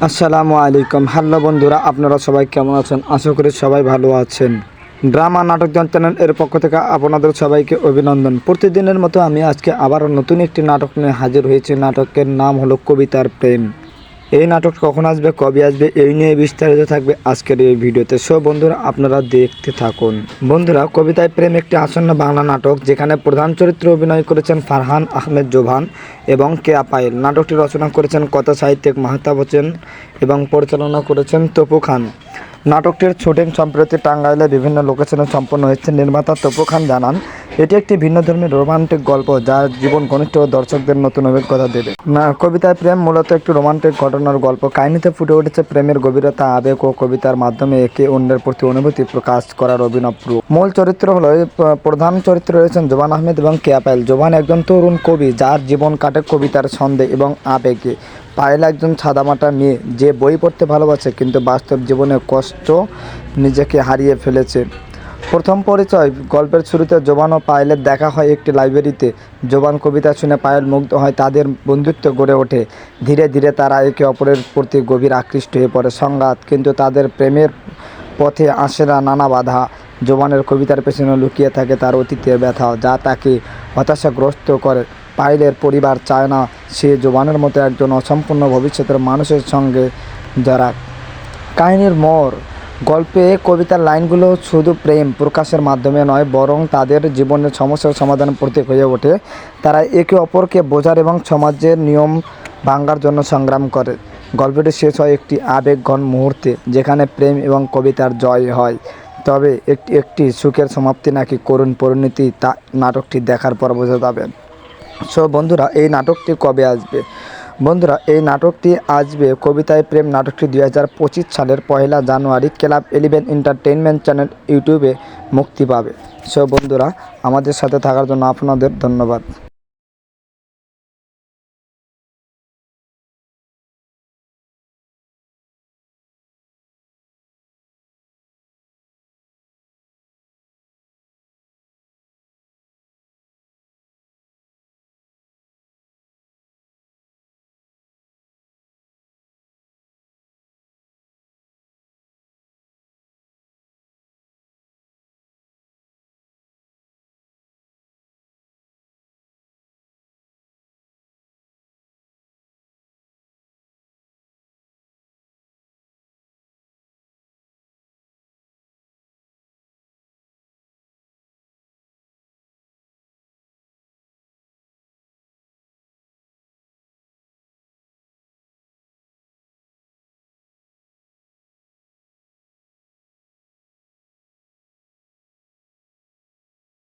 আসসালামু আলাইকুম। হ্যালো বন্ধুরা, আপনারা সবাই কেমন আছেন? আশা করি সবাই ভালো আছেন। ড্রামা নাটক চ্যানেল এর পক্ষ থেকে আপনাদের সবাইকে অভিনন্দন। প্রতিদিনের মতো আমি আজকে আবারও নতুন একটি নাটক নিয়ে হাজির হয়েছি। নাটকের নাম হলো কবিতার প্রেম। এই নাটক কখন আসবে, কবে আসবে, এই নিয়ে বিস্তারিত থাকবে আজকের এই ভিডিওতে। সো বন্ধুরা, আপনারা দেখতে থাকুন। বন্ধুরা, কবিতায় প্রেম একটি আসন্ন বাংলা নাটক, যেখানে প্রধান চরিত্রে অভিনয় করেছেন ফারহান আহমেদ জোভান এবং কেয়া পায়েল। নাটকটি রচনা করেছেন কথা সাহিত্যিক মাহতাব হোসেন এবং পরিচালনা করেছেন তপু খান। নাটকটির শুটিং সম্প্রতি টাঙ্গাইলে বিভিন্ন লোকেশনে সম্পন্ন হয়েছে। নির্মাতা তপু খান জানান, এটি একটি ভিন্নধর্মী রোমান্টিক গল্প যা জীবন ঘনিষ্ঠ ও দর্শকদের নতুন অভিজ্ঞতা দেবে। কবিতায় প্রেম মূলত একটি রোমান্টিক ঘটনার গল্প। কাহিনীতে ফুটে উঠেছে প্রেমের গভীরতা, আবেগ ও কবিতার মাধ্যমে একে অন্যের প্রতি অনুভূতি প্রকাশ করার অভিনব রূপ। মূল চরিত্র হলো, প্রধান চরিত্রে রয়েছেন জোবান আহমেদ এবং কেয়া পায়েল। জোবান একজন তরুণ কবি যার জীবন কাটে কবিতার ছন্দে এবং আবেগে। পায়েল একজন সাদামাটা মেয়ে যে বই পড়তে ভালোবাসে কিন্তু বাস্তব জীবনে কষ্ট নিজেকে হারিয়ে ফেলেছে। প্রথম পরিচয় গল্পের শুরুতে জোবান ও পায়েলের দেখা হয় একটি লাইব্রেরিতে। জোবান কবিতা শুনে পায়েল মুগ্ধ হয়, তাদের বন্ধুত্ব গড়ে ওঠে। ধীরে ধীরে তারা একে অপরের প্রতি গভীর আকৃষ্ট হয়ে পড়ে। সংঘাত, কিন্তু তাদের প্রেমের পথে আসে না নানা বাধা। জোবানের কবিতার পেছনে লুকিয়ে থাকে তার অতীতের ব্যথা, যা তাকে হতাশাগ্রস্ত করে। পায়েলের পরিবার চায় না সে জোবানের মতো একজন অসম্পূর্ণ ভবিষ্যতের মানুষের সঙ্গে জড়াক। কাহিনীর মোড়, গল্পে কবিতার লাইনগুলো শুধু প্রেম প্রকাশের মাধ্যমে নয়, বরং তাদের জীবনের সমস্যার সমাধানের প্রতীক হয়ে ওঠে। তারা একে অপরকে বোঝার এবং সমাজের নিয়ম ভাঙার জন্য সংগ্রাম করে। গল্পটি শেষ হয় একটি আবেগঘন মুহূর্তে, যেখানে প্রেম এবং কবিতার জয় হয়। তবে একটি সুখের সমাপ্তি নাকি করুণ পরিণতি, তা নাটকটি দেখার পর বোঝা যাবে। সো বন্ধুরা, এই নাটকটি কবে আসবে? বন্ধুরা, এই নাটকটি আসবে, কবিতায় প্রেম নাটকটি 2025 সালের 1 জানুয়ারি ক্লাব 11 এন্টারটেইনমেন্ট চ্যানেল ইউটিউবে মুক্তি পাবে। সো বন্ধুরা, আমাদের সাথে থাকার জন্য আপনাদের ধন্যবাদ।